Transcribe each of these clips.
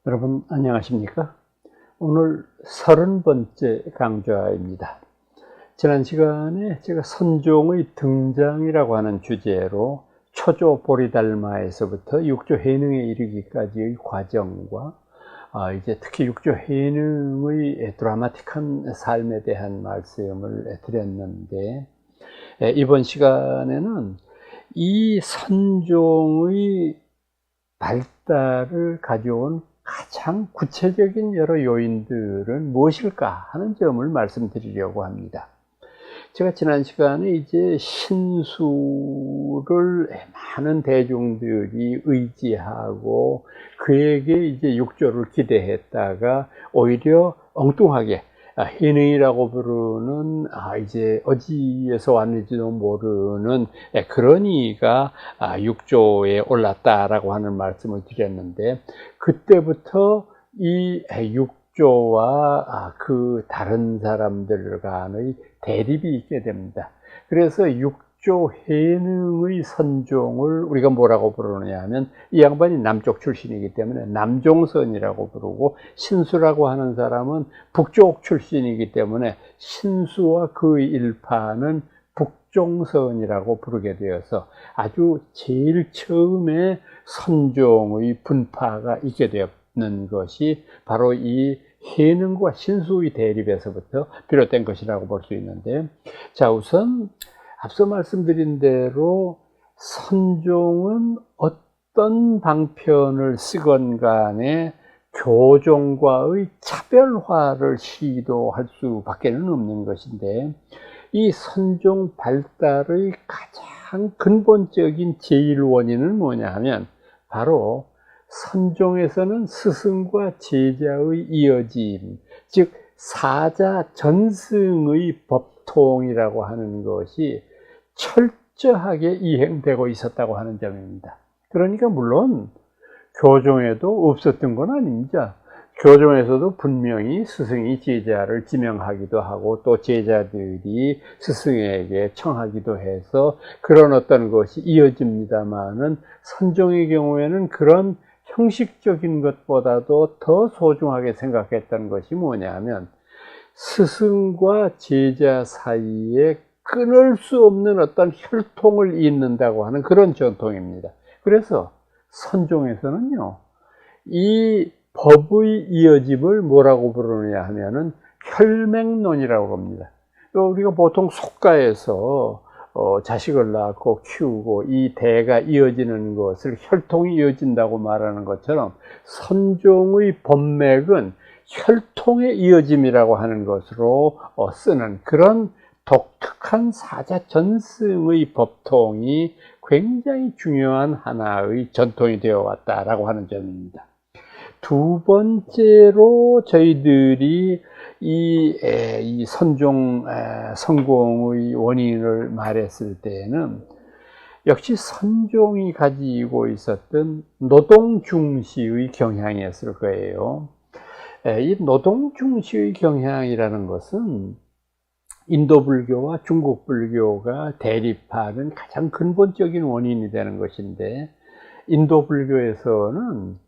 여러분 안녕하십니까? 오늘 30번째 강좌입니다. 지난 시간에 제가 선종의 등장이라고 하는 주제로 초조 보리달마에서부터 육조 해능에 이르기까지의 과정과 이제 특히 육조 해능의 드라마틱한 삶에 대한 말씀을 드렸는데, 이번 시간에는 이 선종의 발달을 가져온 가장 구체적인 여러 요인들은 무엇일까 하는 점을 말씀드리려고 합니다. 제가 지난 시간에 이제 신수를 많은 대중들이 의지하고 그에게 이제 육조를 기대했다가 오히려 엉뚱하게 해능이라고 부르는 이제 어디에서 왔는지도 모르는 그런 이가 육조에 올랐다라고 하는 말씀을 드렸는데, 그때부터 이 육조와 그 다른 사람들 간의 대립이 있게 됩니다. 그래서 육조 해능의 선종을 우리가 뭐라고 부르느냐 하면, 이 양반이 남쪽 출신이기 때문에 남종선이라고 부르고, 신수라고 하는 사람은 북쪽 출신이기 때문에 신수와 그 일파는 북종선이라고 부르게 되어서 아주 제일 처음에 선종의 분파가 있게 되었는 것이 바로 이 해능과 신수의 대립에서부터 비롯된 것이라고 볼 수 있는데, 자, 우선 앞서 말씀드린 대로 선종은 어떤 방편을 쓰건 간에 교종과의 차별화를 시도할 수밖에는 없는 것인데, 이 선종 발달의 가장 근본적인 제일 원인은 뭐냐 하면, 바로 선종에서는 스승과 제자의 이어짐, 즉 사자 전승의 법통이라고 하는 것이 철저하게 이행되고 있었다고 하는 점입니다. 그러니까 물론 교종에도 없었던 건 아닙니다. 교종에서도 분명히 스승이 제자를 지명하기도 하고, 또 제자들이 스승에게 청하기도 해서 그런 어떤 것이 이어집니다만은, 선종의 경우에는 그런 형식적인 것보다도 더 소중하게 생각했던 것이 뭐냐 하면, 스승과 제자 사이에 끊을 수 없는 어떤 혈통을 잇는다고 하는 그런 전통입니다. 그래서 선종에서는요, 이 법의 이어짐을 뭐라고 부르느냐 하면은 혈맹론이라고 합니다. 우리가 보통 속가에서 자식을 낳고 키우고 이 대가 이어지는 것을 혈통이 이어진다고 말하는 것처럼, 선종의 법맥은 혈통의 이어짐이라고 하는 것으로 쓰는 그런 독특한 사자 전승의 법통이 굉장히 중요한 하나의 전통이 되어 왔다라고 하는 점입니다. 두 번째로 저희들이 이 선종 성공의 원인을 말했을 때에는 역시 선종이 가지고 있었던 노동 중시의 경향이었을 거예요. 이 노동 중시의 경향이라는 것은 인도 불교와 중국 불교가 대립하는 가장 근본적인 원인이 되는 것인데, 인도 불교에서는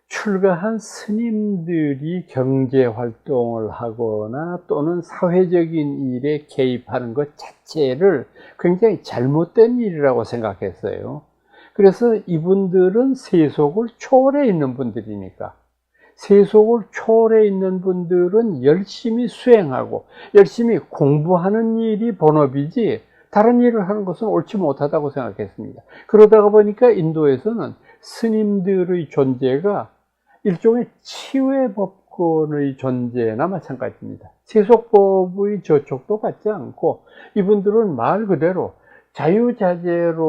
출가한 스님들이 경제 활동을 하거나 또는 사회적인 일에 개입하는 것 자체를 굉장히 잘못된 일이라고 생각했어요. 그래서 이분들은 세속을 초월해 있는 분들이니까, 세속을 초월해 있는 분들은 열심히 수행하고 열심히 공부하는 일이 본업이지 다른 일을 하는 것은 옳지 못하다고 생각했습니다. 그러다가 보니까 인도에서는 스님들의 존재가 일종의 치외 법권의 존재나 마찬가지입니다. 세속법의 저촉도 받지 않고, 이분들은 말 그대로 자유자재로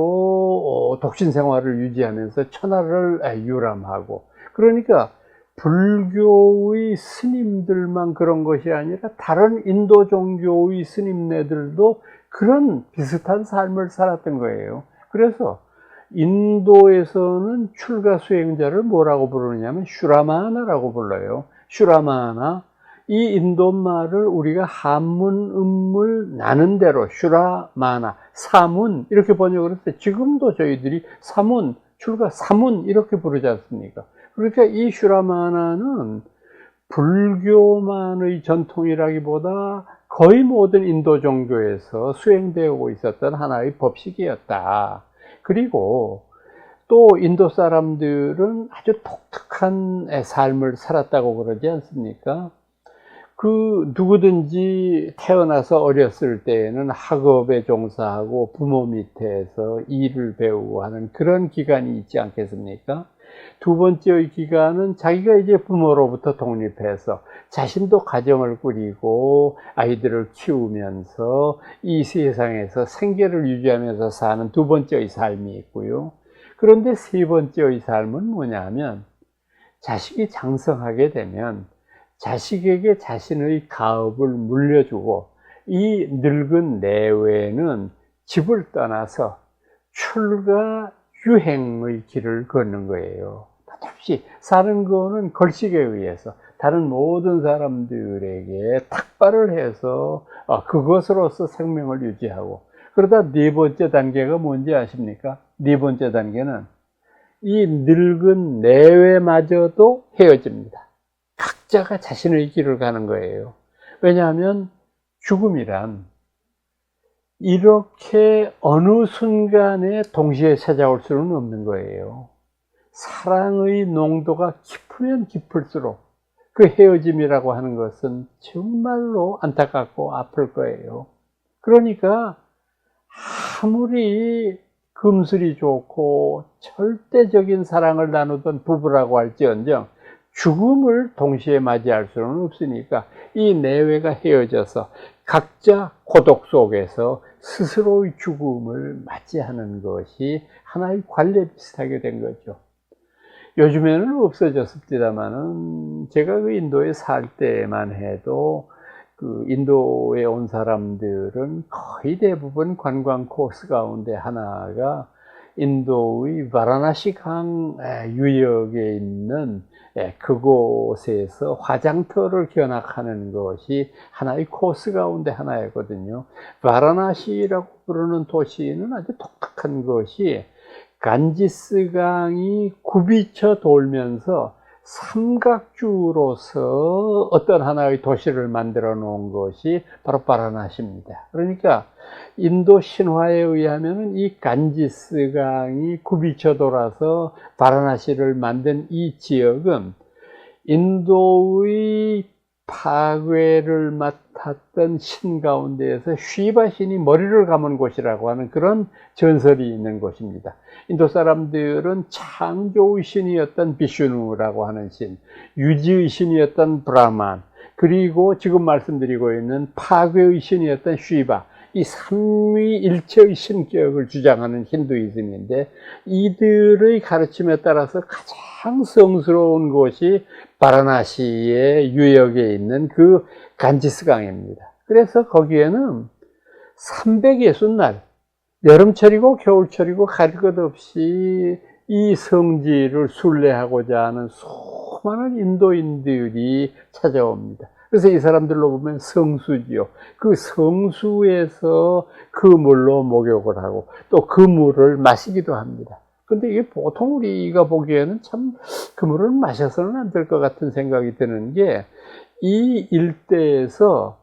독신 생활을 유지하면서 천하를 유람하고, 그러니까 불교의 스님들만 그런 것이 아니라 다른 인도 종교의 스님네들도 그런 비슷한 삶을 살았던 거예요. 그래서 인도에서는 출가 수행자를 뭐라고 부르느냐면 슈라마나라고 불러요. 슈라마나. 이 인도 말을 우리가 한문 음물 나는 대로 슈라마나, 사문 이렇게 번역을 했어요. 지금도 저희들이 사문, 출가 사문 이렇게 부르지 않습니까? 그러니까 이 슈라마나는 불교만의 전통이라기보다 거의 모든 인도 종교에서 수행되고 있었던 하나의 법칙이었다. 그리고 또 인도 사람들은 아주 독특한 삶을 살았다고 그러지 않습니까? 그 누구든지 태어나서 어렸을 때에는 학업에 종사하고 부모 밑에서 일을 배우고 하는 그런 기간이 있지 않겠습니까? 두 번째의 기간은 자기가 이제 부모로부터 독립해서 자신도 가정을 꾸리고 아이들을 키우면서 이 세상에서 생계를 유지하면서 사는 두 번째의 삶이 있고요. 그런데 세 번째의 삶은 뭐냐 하면 자식이 장성하게 되면 자식에게 자신의 가업을 물려주고 이 늙은 내외는 집을 떠나서 출가 유행의 길을 걷는 거예요. 답답시 사는 거는 걸식에 의해서 다른 모든 사람들에게 탁발을 해서 그것으로서 생명을 유지하고, 그러다 네 번째 단계가 뭔지 아십니까? 네 번째 단계는 이 늙은 내외마저도 헤어집니다. 각자가 자신의 길을 가는 거예요. 왜냐하면 죽음이란 이렇게 어느 순간에 동시에 찾아올 수는 없는 거예요. 사랑의 농도가 깊으면 깊을수록 그 헤어짐이라고 하는 것은 정말로 안타깝고 아플 거예요. 그러니까 아무리 금슬이 좋고 절대적인 사랑을 나누던 부부라고 할지언정 죽음을 동시에 맞이할 수는 없으니까 이 내외가 헤어져서 각자 고독 속에서 스스로의 죽음을 맞이하는 것이 하나의 관례 비슷하게 된 거죠. 요즘에는 없어졌습니다만은 제가 그 인도에 살 때만 해도 그 인도에 온 사람들은 거의 대부분 관광 코스 가운데 하나가 인도의 바라나시 강 유역에 있는 그곳에서 화장터를 견학하는 것이 하나의 코스 가운데 하나였거든요. 바라나시라고 부르는 도시는 아주 독특한 것이 간지스강이 굽이쳐 돌면서 삼각주로서 어떤 하나의 도시를 만들어 놓은 것이 바로 바라나시입니다. 그러니까 인도 신화에 의하면 이 간지스강이 굽이쳐 돌아서 바라나시를 만든 이 지역은 인도의 파괴를 맡았던 신 가운데에서 쉬바 신이 머리를 감은 곳이라고 하는 그런 전설이 있는 곳입니다. 인도 사람들은 창조의 신이었던 비슈누라고 하는 신, 유지의 신이었던 브라만, 그리고 지금 말씀드리고 있는 파괴의 신이었던 쉬바, 이 삼위일체의 신격을 주장하는 힌두이즘인데, 이들의 가르침에 따라서 가장 성스러운 곳이 바라나시의 유역에 있는 그 간지스강입니다. 그래서 거기에는 360날, 여름철이고 겨울철이고 가릴 것 없이 이 성지를 순례하고자 하는 수많은 인도인들이 찾아옵니다. 그래서 이 사람들로 보면 성수지요. 그 성수에서 그 물로 목욕을 하고 또 그 물을 마시기도 합니다. 근데 이게 보통 우리가 보기에는 참 그 물을 마셔서는 안 될 것 같은 생각이 드는 게, 이 일대에서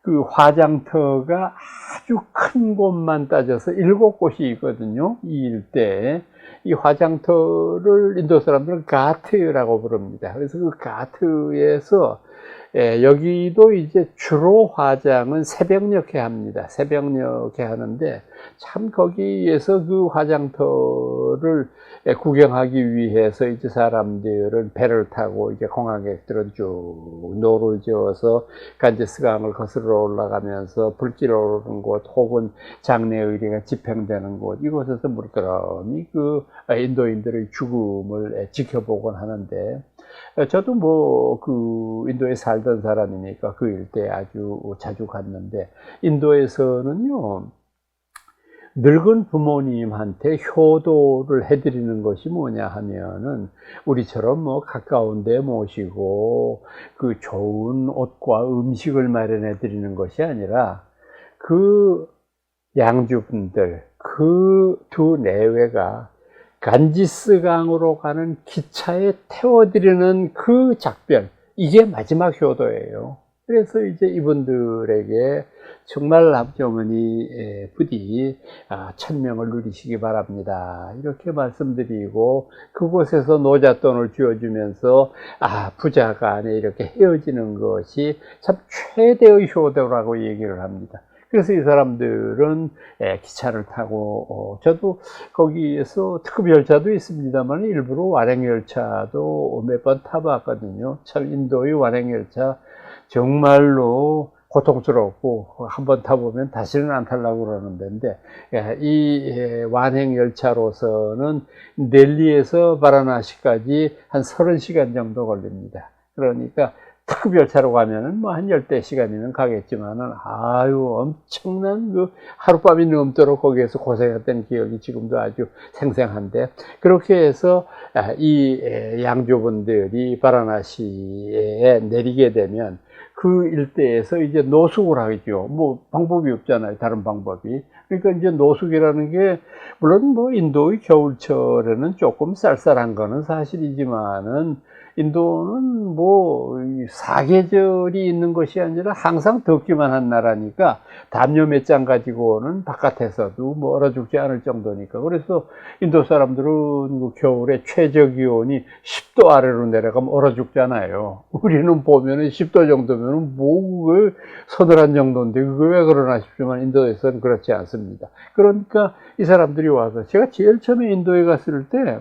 그 화장터가 아주 큰 곳만 따져서 7곳이 있거든요. 이 일대에. 이 화장터를 인도 사람들은 가트라고 부릅니다. 그래서 그 가트에서 여기도 이제 주로 화장은 새벽녘에 합니다. 새벽녘에 하는데, 참 거기에서 그 화장터를 구경하기 위해서 이제 사람들은 배를 타고 이제 공항객들은 쭉 노를 저어서 간지스강을 거슬러 올라가면서 불길 오르는 곳 혹은 장례의례가 집행되는 곳, 이곳에서 물끄러미 그 인도인들의 죽음을 지켜보곤 하는데, 저도 뭐 그 인도에 살던 사람이니까 그 일대 아주 자주 갔는데, 인도에서는요 늙은 부모님한테 효도를 해드리는 것이 뭐냐 하면은, 우리처럼 뭐 가까운 데 모시고 그 좋은 옷과 음식을 마련해 드리는 것이 아니라, 그 양주분들, 그 두 내외가 간지스강으로 가는 기차에 태워드리는 그 작별, 이게 마지막 효도예요. 그래서 이제 이분들에게 정말 아버지 어머니 부디 천명을 누리시기 바랍니다. 이렇게 말씀드리고, 그곳에서 노잣돈을 쥐어주면서 부자 간에 이렇게 헤어지는 것이 참 최대의 효도라고 얘기를 합니다. 그래서 이 사람들은 기차를 타고, 저도 거기에서 특급 열차도 있습니다만 일부러 완행 열차도 몇 번 타봤거든요. 참 인도의 완행 열차 정말로 고통스럽고 한번 타보면 다시는 안 타려고 그러는 데인데, 이 완행 열차로서는 델리에서 바라나시까지 한 30시간 정도 걸립니다. 그러니까 특급 열차로 가면은 뭐 한 10대 시간이면 가겠지만은, 엄청난 그 하룻밤이 넘도록 거기에서 고생했던 기억이 지금도 아주 생생한데, 그렇게 해서 이 양조분들이 바라나시에 내리게 되면 그 일대에서 이제 노숙을 하겠죠. 뭐 방법이 없잖아요. 다른 방법이. 그러니까 이제 노숙이라는 게, 물론 뭐 인도의 겨울철에는 조금 쌀쌀한 거는 사실이지만은, 인도는 뭐 사계절이 있는 것이 아니라 항상 덥기만 한 나라니까 담요 몇 장 가지고는 바깥에서도 뭐 얼어 죽지 않을 정도니까. 그래서 인도 사람들은 그 겨울에 최저 기온이 10도 아래로 내려가면 얼어 죽잖아요. 우리는 보면은 10도 정도면은 뭐 그 서늘한 정도인데 그거 왜 그러나 싶지만 인도에서는 그렇지 않습니다. 그러니까 이 사람들이 와서, 제가 제일 처음에 인도에 갔을 때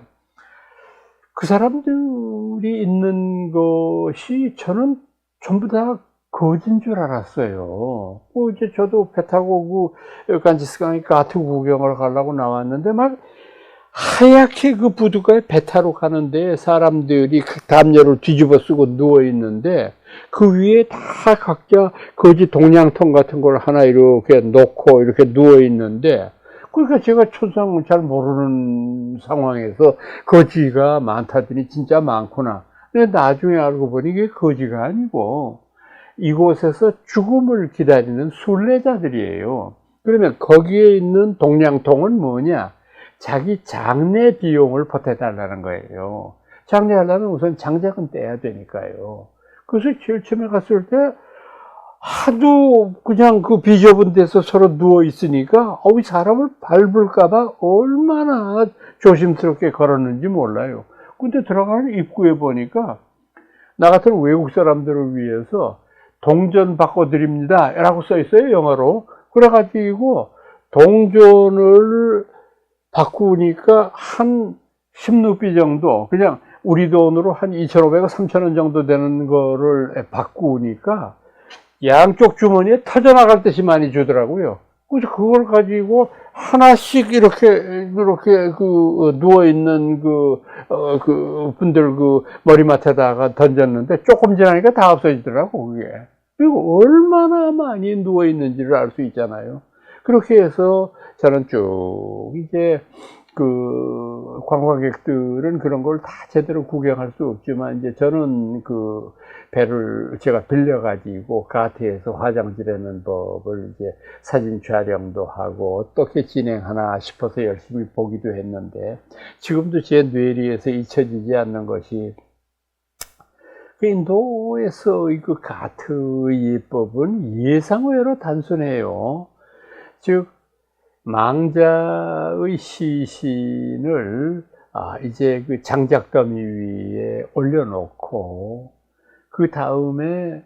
그 사람들이 있는 것이 저는 전부 다 거진 줄 알았어요. 이제 저도 배 타고 그 간지스강의 가트 구경을 가려고 나왔는데, 막 하얗게 그 부두가에 배 타러 가는데 사람들이 그 담요를 뒤집어 쓰고 누워 있는데, 그 위에 다 각자 거지 동양통 같은 걸 하나 이렇게 놓고 이렇게 누워 있는데, 그러니까 제가 천상을 잘 모르는 상황에서 거지가 많다더니 진짜 많구나. 근데 나중에 알고 보니 이게 거지가 아니고 이곳에서 죽음을 기다리는 순례자들이에요. 그러면 거기에 있는 동양통은 뭐냐? 자기 장례 비용을 보태달라는 거예요. 장례하려면 우선 장작은 떼야 되니까요. 그래서 제일 처음에 갔을 때 하도 그냥 그 비좁은 데서 서로 누워 있으니까 사람을 밟을까봐 얼마나 조심스럽게 걸었는지 몰라요. 근데 들어가는 입구에 보니까 나 같은 외국 사람들을 위해서 동전 바꿔드립니다 라고 써 있어요, 영어로. 그래가지고 동전을 바꾸니까 한 10루피 정도, 그냥 우리 돈으로 한 2,500원, 3,000원 정도 되는 거를 바꾸니까 양쪽 주머니에 터져나갈 듯이 많이 주더라고요. 그래서 그걸 가지고 하나씩 이렇게 누워있는 그 분들 그 머리맡에다가 던졌는데 조금 지나니까 다 없어지더라고, 그게. 그리고 얼마나 많이 누워있는지를 알 수 있잖아요. 그렇게 해서 저는 쭉 이제 그 관광객들은 그런 걸 다 제대로 구경할 수 없지만, 이제 저는 그 배를 제가 빌려가지고 가트에서 화장지라는 법을 이제 사진 촬영도 하고 어떻게 진행하나 싶어서 열심히 보기도 했는데, 지금도 제 뇌리에서 잊혀지지 않는 것이, 그 인도에서의 그 가트의 예법은 예상외로 단순해요. 즉, 망자의 시신을 이제 그 장작더미 위에 올려놓고, 그 다음에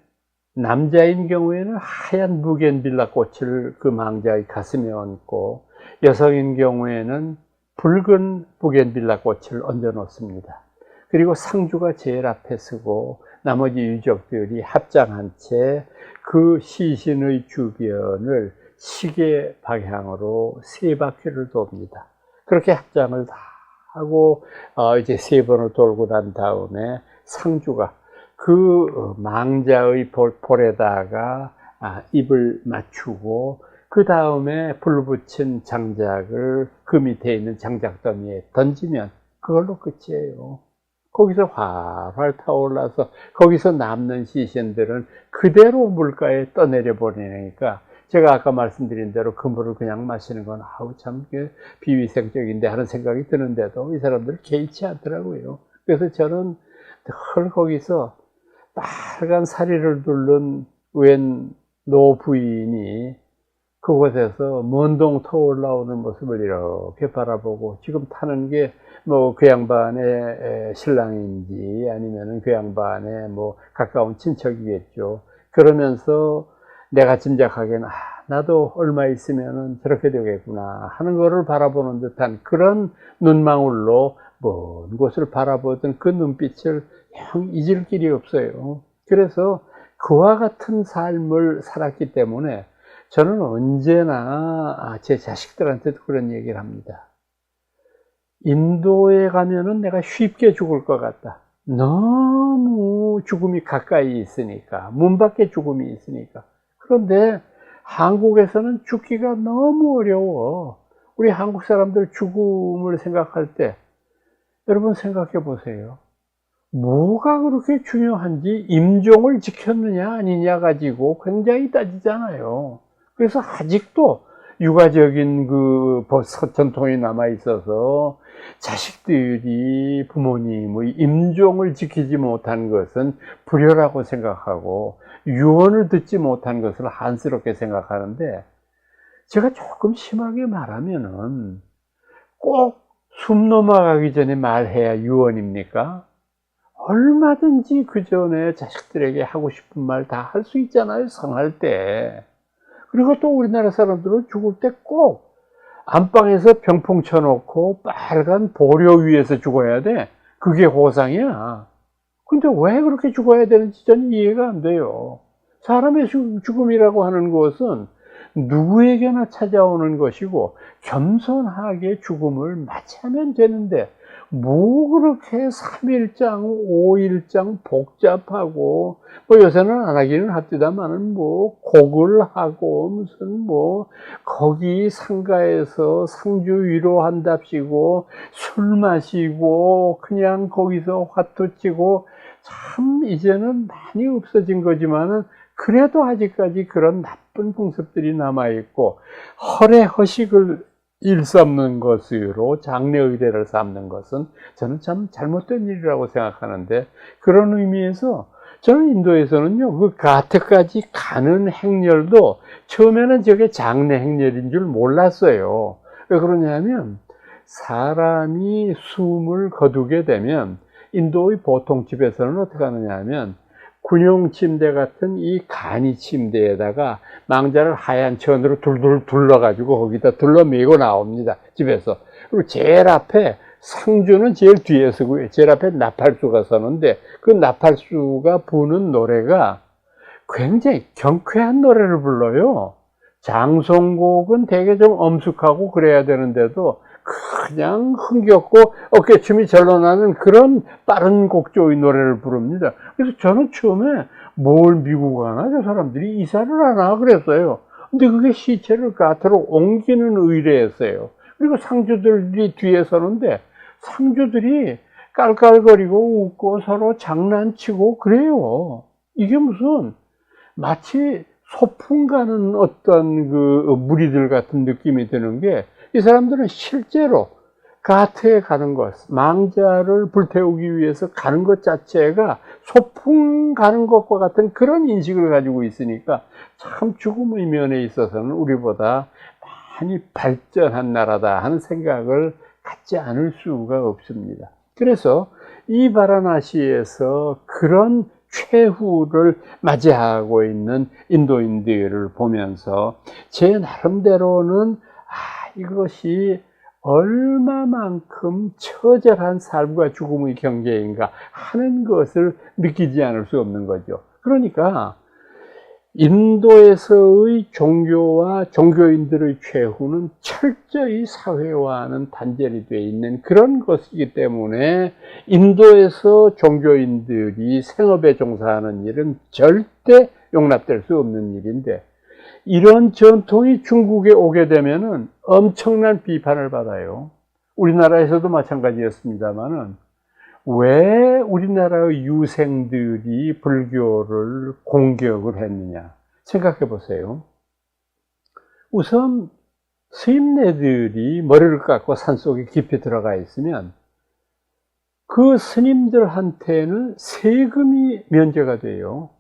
남자인 경우에는 하얀 부겐빌라 꽃을 그 망자의 가슴에 얹고, 여성인 경우에는 붉은 부겐빌라 꽃을 얹어 놓습니다. 그리고 상주가 제일 앞에 서고 나머지 유족들이 합장한 채 그 시신의 주변을 시계 방향으로 3바퀴를 돕니다. 그렇게 합장을 다 하고 이제 3번을 돌고 난 다음에 상주가 그 망자의 볼에다가 입을 맞추고, 그 다음에 불 붙인 장작을 그 밑에 있는 장작더미에 던지면 그걸로 끝이에요. 거기서 활활 타올라서 거기서 남는 시신들은 그대로 물가에 떠내려 버리니까 제가 아까 말씀드린 대로 그 물을 그냥 마시는 건 아우 참 비위생적인데 하는 생각이 드는데도 이 사람들 개의치 않더라고요. 그래서 저는 늘 거기서 빨간 사리를 둘른 웬 노부인이 그곳에서 먼 동 터올라오는 모습을 이렇게 바라보고, 지금 타는 게 뭐 그 양반의 신랑인지 아니면은 그 양반의 뭐 가까운 친척이겠죠. 그러면서 내가 짐작하기에는 나도 얼마 있으면은 저렇게 되겠구나 하는 거를 바라보는 듯한 그런 눈망울로 먼 곳을 바라보던 그 눈빛을 영 잊을 길이 없어요. 그래서 그와 같은 삶을 살았기 때문에 저는 언제나 제 자식들한테도 그런 얘기를 합니다. 인도에 가면은 내가 쉽게 죽을 것 같다. 너무 죽음이 가까이 있으니까, 문 밖에 죽음이 있으니까. 그런데 한국에서는 죽기가 너무 어려워. 우리 한국 사람들 죽음을 생각할 때 여러분 생각해 보세요. 뭐가 그렇게 중요한지 임종을 지켰느냐 아니냐 가지고 굉장히 따지잖아요. 그래서 아직도 유가적인 그 전통이 남아 있어서 자식들이 부모님의 임종을 지키지 못한 것은 불효라고 생각하고 유언을 듣지 못한 것을 한스럽게 생각하는데, 제가 조금 심하게 말하면은 꼭 숨 넘어가기 전에 말해야 유언입니까? 얼마든지 그 전에 자식들에게 하고 싶은 말 다 할 수 있잖아요, 상할 때. 그리고 또 우리나라 사람들은 죽을 때 꼭 안방에서 병풍 쳐놓고 빨간 보려 위에서 죽어야 돼. 그게 호상이야. 근데 왜 그렇게 죽어야 되는지 저는 이해가 안 돼요. 사람의 죽음이라고 하는 것은 누구에게나 찾아오는 것이고 겸손하게 죽음을 맞이하면 되는데, 뭐 그렇게 3일장, 5일장 복잡하고, 뭐 요새는 안 하기는 합디다마는 뭐 곡을 하고 무슨 뭐 거기 상가에서 상주 위로한답시고 술 마시고 그냥 거기서 화투 치고, 참 이제는 많이 없어진 거지만은 그래도 아직까지 그런 나쁜 풍습들이 남아있고, 허례허식을 일삼는 것으로 장례 의례를 삼는 것은 저는 참 잘못된 일이라고 생각하는데, 그런 의미에서 저는 인도에서는요, 그 가트까지 가는 행렬도 처음에는 저게 장례 행렬인 줄 몰랐어요. 왜 그러냐면 사람이 숨을 거두게 되면 인도의 보통 집에서는 어떻게 하느냐 하면 군용 침대 같은 이 간이 침대에다가 망자를 하얀 천으로 둘둘 둘러가지고 거기다 둘러매고 나옵니다, 집에서. 그리고 제일 앞에 상주는 제일 뒤에 서고요. 제일 앞에 나팔수가 서는데 그 나팔수가 부는 노래가 굉장히 경쾌한 노래를 불러요. 장송곡은 되게 좀 엄숙하고 그래야 되는데도 그냥 흥겹고 어깨춤이 절로 나는 그런 빠른 곡조의 노래를 부릅니다. 그래서 저는 처음에 뭘 미국 가나 저 사람들이 이사를 하나 그랬어요. 근데 그게 시체를 가트로 옮기는 의례였어요. 그리고 상주들이 뒤에 서는데 상주들이 깔깔거리고 웃고 서로 장난치고 그래요. 이게 무슨 마치 소풍 가는 어떤 그 무리들 같은 느낌이 드는 게, 이 사람들은 실제로 가트에 가는 것, 망자를 불태우기 위해서 가는 것 자체가 소풍 가는 것과 같은 그런 인식을 가지고 있으니까 참 죽음의 면에 있어서는 우리보다 많이 발전한 나라다 하는 생각을 갖지 않을 수가 없습니다. 그래서 이 바라나시에서 그런 최후를 맞이하고 있는 인도인들을 보면서 제 나름대로는 이것이 얼마만큼 처절한 삶과 죽음의 경계인가 하는 것을 느끼지 않을 수 없는 거죠. 그러니까 인도에서의 종교와 종교인들의 최후는 철저히 사회와는 단절이 되어 있는 그런 것이기 때문에 인도에서 종교인들이 생업에 종사하는 일은 절대 용납될 수 없는 일인데, 이런 전통이 중국에 오게 되면은 엄청난 비판을 받아요. 우리나라에서도 마찬가지였습니다만은 왜 우리나라의 유생들이 불교를 공격을 했느냐 생각해 보세요. 우선 스님네들이 머리를 깎고 산속에 깊이 들어가 있으면 그 스님들한테는 세금이 면제가 돼요.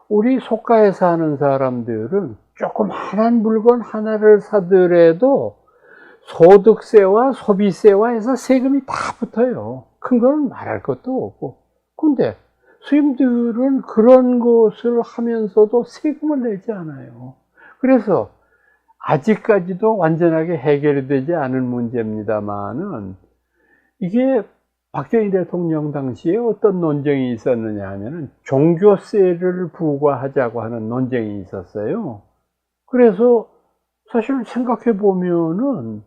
우리 속가에 사는 사람들은 조그마한 물건 하나를 사더라도 소득세와 소비세와 해서 세금이 다 붙어요. 큰 건 말할 것도 없고. 근데 스님들은 그런 것을 하면서도 세금을 내지 않아요. 그래서 아직까지도 완전하게 해결이 되지 않은 문제입니다만은, 이게 박정희 대통령 당시에 어떤 논쟁이 있었느냐 하면은 종교세를 부과하자고 하는 논쟁이 있었어요. 그래서 사실 생각해 보면은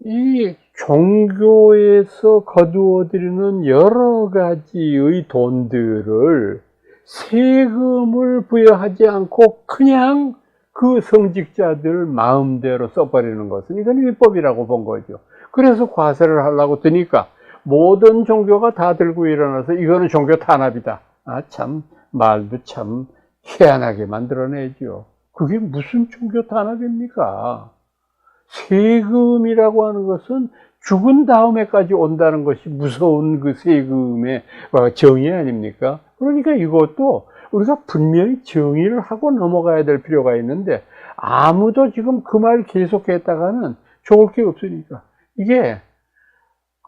이 종교에서 거두어들이는 여러 가지의 돈들을 세금을 부여하지 않고 그냥 그 성직자들 마음대로 써버리는 것은 이건 위법이라고 본 거죠. 그래서 과세를 하려고 드니까 모든 종교가 다 들고 일어나서 이거는 종교 탄압이다. 아, 참, 말도 참 희한하게 만들어내죠. 그게 무슨 종교 탄압입니까? 세금이라고 하는 것은 죽은 다음에까지 온다는 것이 무서운 그 세금의 정의 아닙니까? 그러니까 이것도 우리가 분명히 정의를 하고 넘어가야 될 필요가 있는데, 아무도 지금 그 말 계속했다가는 좋을 게 없으니까. 이게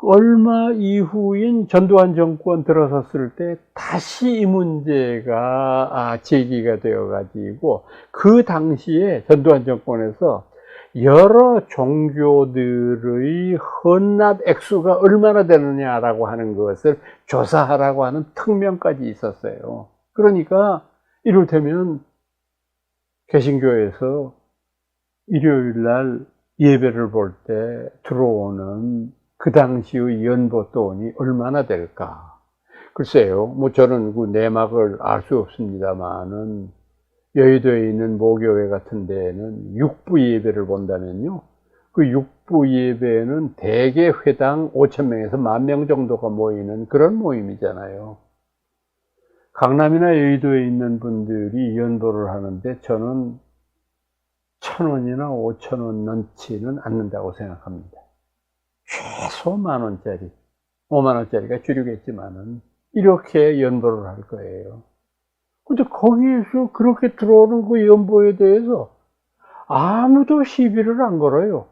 얼마 이후인 전두환 정권 들어섰을 때 다시 이 문제가 제기가 되어 가지고, 그 당시에 전두환 정권에서 여러 종교들의 헌납 액수가 얼마나 되느냐라고 하는 것을 조사하라고 하는 특명까지 있었어요. 그러니까 이를테면 개신교에서 일요일 날 예배를 볼 때 들어오는 그 당시의 연보돈이 얼마나 될까? 글쎄요, 뭐 저는 그 내막을 알 수 없습니다만은, 여의도에 있는 모교회 같은 데에는 육부 예배를 본다면요, 그 육부 예배는 대개 회당 5,000명에서 10,000명 정도가 모이는 그런 모임이잖아요. 강남이나 여의도에 있는 분들이 연보를 하는데 저는 1,000원이나 5,000원 넘지는 않는다고 생각합니다. 최소 10,000원짜리, 50,000원짜리가 주류겠지만은 이렇게 연보를 할 거예요. 근데 거기에서 그렇게 들어오는 그 연보에 대해서 아무도 시비를 안 걸어요.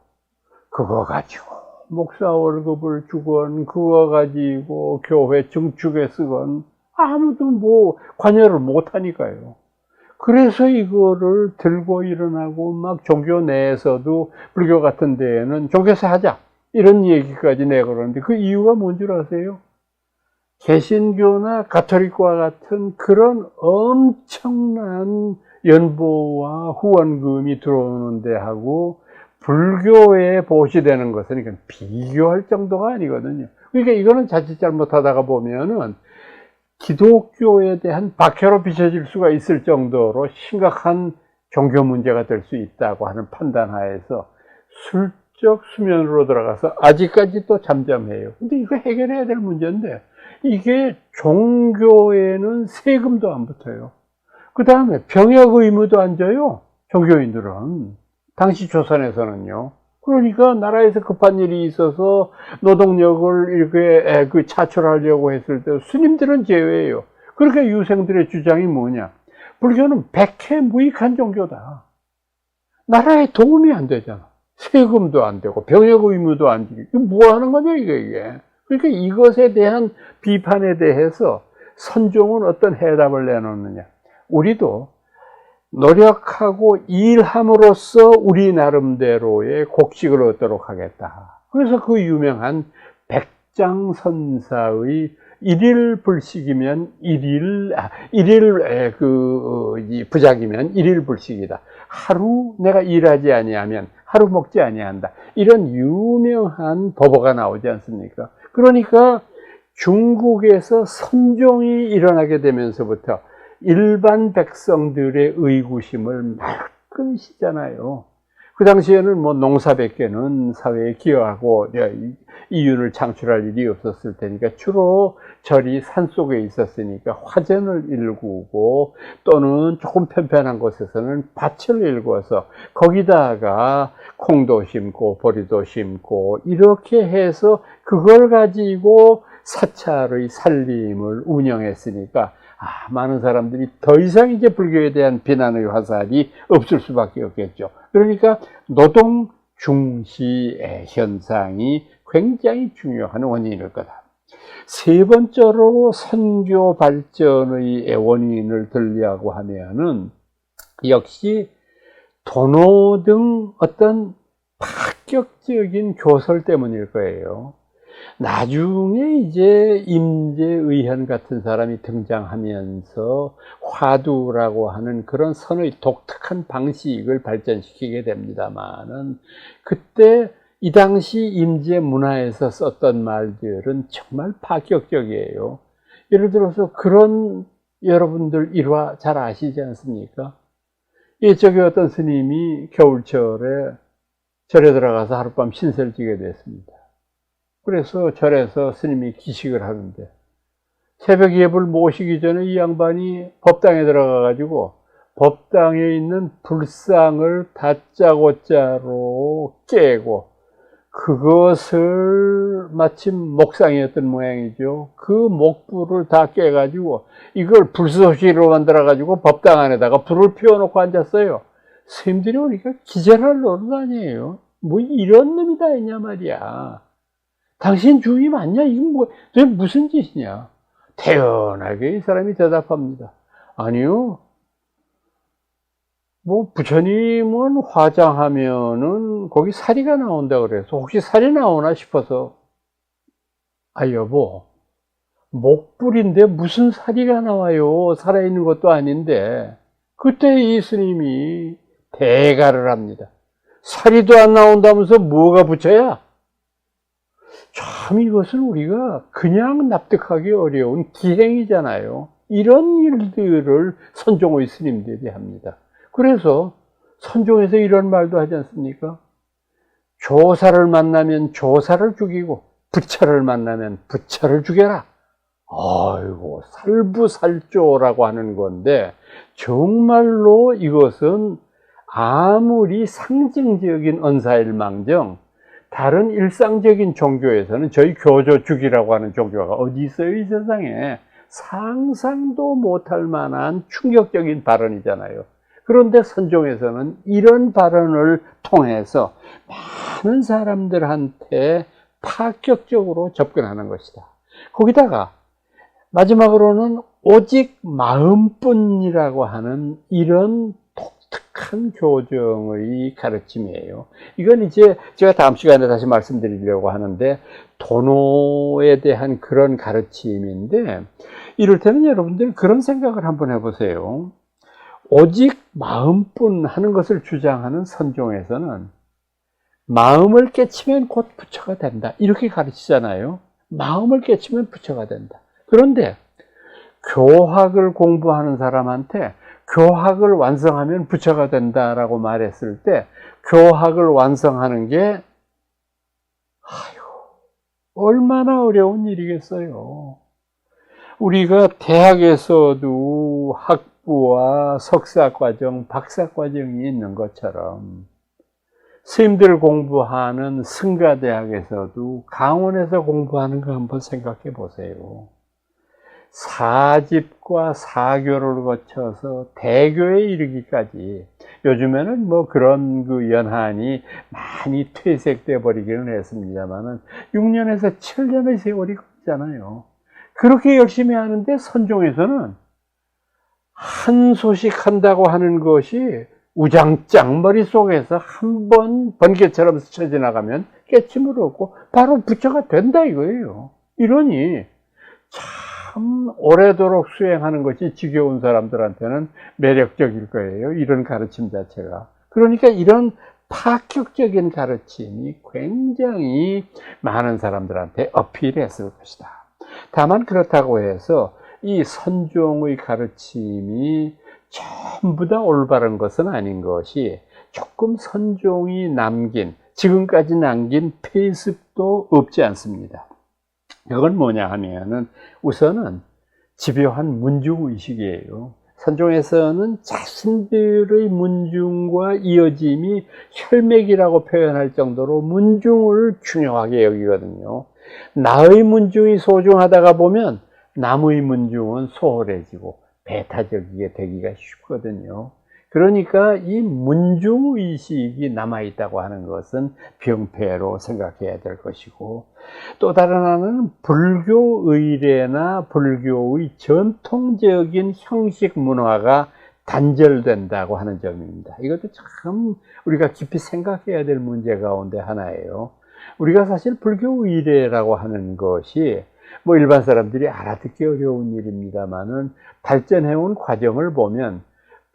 그거 가지고 목사 월급을 주건, 그거 가지고 교회 증축에 쓰건 아무도 뭐 관여를 못 하니까요. 그래서 이거를 들고 일어나고 막 종교 내에서도 불교 같은 데에는 종교세 하자 이런 얘기까지 내걸었는데, 그 이유가 뭔 줄 아세요? 개신교나 가톨릭과 같은 그런 엄청난 연보와 후원금이 들어오는 데하고 불교에 보시되는 것은 이건 비교할 정도가 아니거든요. 그러니까 이거는 자칫 잘못하다가 보면은 기독교에 대한 박해로 비춰질 수가 있을 정도로 심각한 종교 문제가 될 수 있다고 하는 판단하에서 슬쩍 수면으로 들어가서 아직까지 또 잠잠해요. 근데 이거 해결해야 될 문제인데, 이게 종교에는 세금도 안 붙어요. 그 다음에 병역 의무도 안 져요, 종교인들은. 당시 조선에서는요. 그러니까 나라에서 급한 일이 있어서 노동력을 이렇게 차출하려고 했을 때 스님들은 제외예요. 그러니까 유생들의 주장이 뭐냐? 불교는 백해무익한 종교다. 나라에 도움이 안 되잖아. 세금도 안 되고 병역 의무도 안 지고, 이거 뭐 하는 거냐 이게. 그러니까 이것에 대한 비판에 대해서 선종은 어떤 해답을 내놓느냐? 우리도 노력하고 일함으로써 우리 나름대로의 곡식을 얻도록 하겠다. 그래서 그 유명한 백장선사의 일일 불식이면 부작이면 일일 불식이다. 하루 내가 일하지 아니하면 하루 먹지 아니한다. 이런 유명한 법어가 나오지 않습니까? 그러니까 중국에서 선종이 일어나게 되면서부터 일반 백성들의 의구심을 말끔시잖아요. 그 당시에는 뭐 농사밖에는 사회에 기여하고 이윤을 창출할 일이 없었을 테니까 주로 절이 산속에 있었으니까 화전을 일구고 또는 조금 편편한 곳에서는 밭을 일구어서 거기다가 콩도 심고 보리도 심고 이렇게 해서 그걸 가지고 사찰의 살림을 운영했으니까 많은 사람들이 더 이상 이제 불교에 대한 비난의 화살이 없을 수밖에 없겠죠. 그러니까 노동 중시의 현상이 굉장히 중요한 원인일 거다. 세 번째로 선교 발전의 원인을 들려고 하면은 역시 도노 등 어떤 파격적인 교설 때문일 거예요. 나중에 이제 임재의현 같은 사람이 등장하면서 화두라고 하는 그런 선의 독특한 방식을 발전시키게 됩니다만은 그때 이 당시 임재 문화에서 썼던 말들은 정말 파격적이에요. 예를 들어서 그런 여러분들 일화 잘 아시지 않습니까? 저기 어떤 스님이 겨울철에 절에 들어가서 하룻밤 신세를 지게 됐습니다. 그래서 절에서 스님이 기식을 하는데 새벽 예불 모시기 전에 이 양반이 법당에 들어가가지고 법당에 있는 불상을 다짜고짜로 깨고 그것을 마침 목상이었던 모양이죠. 그 목불을 다 깨가지고 이걸 불쏘시로 만들어가지고 법당 안에다가 불을 피워놓고 앉았어요. 스님들이 오니까 기절할 노릇 아니에요. 뭐 이런 놈이 다 있냐 말이야. 당신 주의 맞냐? 이건 뭐, 도대체 무슨 짓이냐? 태연하게 이 사람이 대답합니다. 아니요. 뭐, 부처님은 화장하면은 거기 사리가 나온다 그래서 혹시 사리 나오나 싶어서, 여보, 목불인데 무슨 사리가 나와요? 살아있는 것도 아닌데. 그때 이 스님이 대가를 합니다. 사리도 안 나온다면서 뭐가 부처야? 참 이것은 우리가 그냥 납득하기 어려운 기행이잖아요. 이런 일들을 선종의 스님들이 합니다. 그래서 선종에서 이런 말도 하지 않습니까? 조사를 만나면 조사를 죽이고 부처를 만나면 부처를 죽여라. 아이고 살부살조라고 하는 건데 정말로 이것은 아무리 상징적인 언사일망정 다른 일상적인 종교에서는 저희 교조주기라고 하는 종교가 어디 있어요? 이 세상에. 상상도 못할 만한 충격적인 발언이잖아요. 그런데 선종에서는 이런 발언을 통해서 많은 사람들한테 파격적으로 접근하는 것이다. 거기다가 마지막으로는 오직 마음뿐이라고 하는 이런 독특한 교정의 가르침이에요. 이건 이제 제가 다음 시간에 다시 말씀드리려고 하는데 도노에 대한 그런 가르침인데 이를테면 여러분들 그런 생각을 한번 해보세요. 오직 마음뿐 하는 것을 주장하는 선종에서는 마음을 깨치면 곧 부처가 된다 이렇게 가르치잖아요. 마음을 깨치면 부처가 된다. 그런데 교학을 공부하는 사람한테 교학을 완성하면 부처가 된다라고 말했을 때 교학을 완성하는 게 얼마나 어려운 일이겠어요. 우리가 대학에서도 학부와 석사과정, 박사과정이 있는 것처럼 스님들 공부하는 승가대학에서도 강원에서 공부하는 거 한번 생각해 보세요. 사집과 사교를 거쳐서 대교에 이르기까지 요즘에는 뭐 그런 그 연한이 많이 퇴색돼 버리기는 했습니다만은 6년에서 7년의 세월이 걸리잖아요. 그렇게 열심히 하는데 선종에서는 한 소식 한다고 하는 것이 우장짱 머릿속에서 한 번 번개처럼 스쳐 지나가면 깨침을 얻고 바로 부처가 된다 이거예요. 이러니 참 오래도록 수행하는 것이 지겨운 사람들한테는 매력적일 거예요. 이런 가르침 자체가. 그러니까 이런 파격적인 가르침이 굉장히 많은 사람들한테 어필했을 것이다. 다만 그렇다고 해서 이 선종의 가르침이 전부 다 올바른 것은 아닌 것이 조금 선종이 지금까지 남긴 폐습도 없지 않습니다. 그건 뭐냐 하면은 우선은 집요한 문중의식이에요. 선종에서는 자신들의 문중과 이어짐이 혈맥이라고 표현할 정도로 문중을 중요하게 여기거든요. 나의 문중이 소중하다가 보면 남의 문중은 소홀해지고 배타적이게 되기가 쉽거든요. 그러니까 이 문중의식이 남아있다고 하는 것은 병폐로 생각해야 될 것이고, 또 다른 하나는 불교 의례나 불교의 전통적인 형식 문화가 단절된다고 하는 점입니다. 이것도 참 우리가 깊이 생각해야 될 문제 가운데 하나예요. 우리가 사실 불교 의례라고 하는 것이 뭐 일반 사람들이 알아듣기 어려운 일입니다만은 발전해온 과정을 보면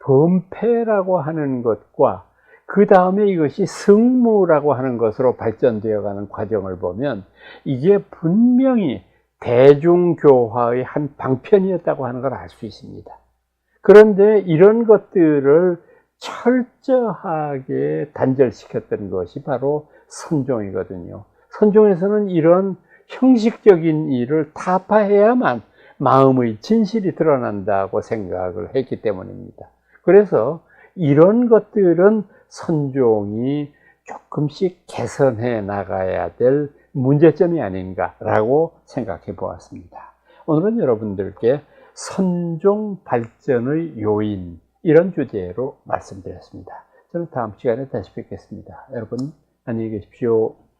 범패라고 하는 것과 그 다음에 이것이 승무라고 하는 것으로 발전되어 가는 과정을 보면 이게 분명히 대중교화의 한 방편이었다고 하는 걸 알 수 있습니다. 그런데 이런 것들을 철저하게 단절시켰던 것이 바로 선종이거든요. 선종에서는 이런 형식적인 일을 타파해야만 마음의 진실이 드러난다고 생각을 했기 때문입니다. 그래서 이런 것들은 선종이 조금씩 개선해 나가야 될 문제점이 아닌가라고 생각해 보았습니다. 오늘은 여러분들께 선종 발전의 요인, 이런 주제로 말씀드렸습니다. 저는 다음 시간에 다시 뵙겠습니다. 여러분 안녕히 계십시오.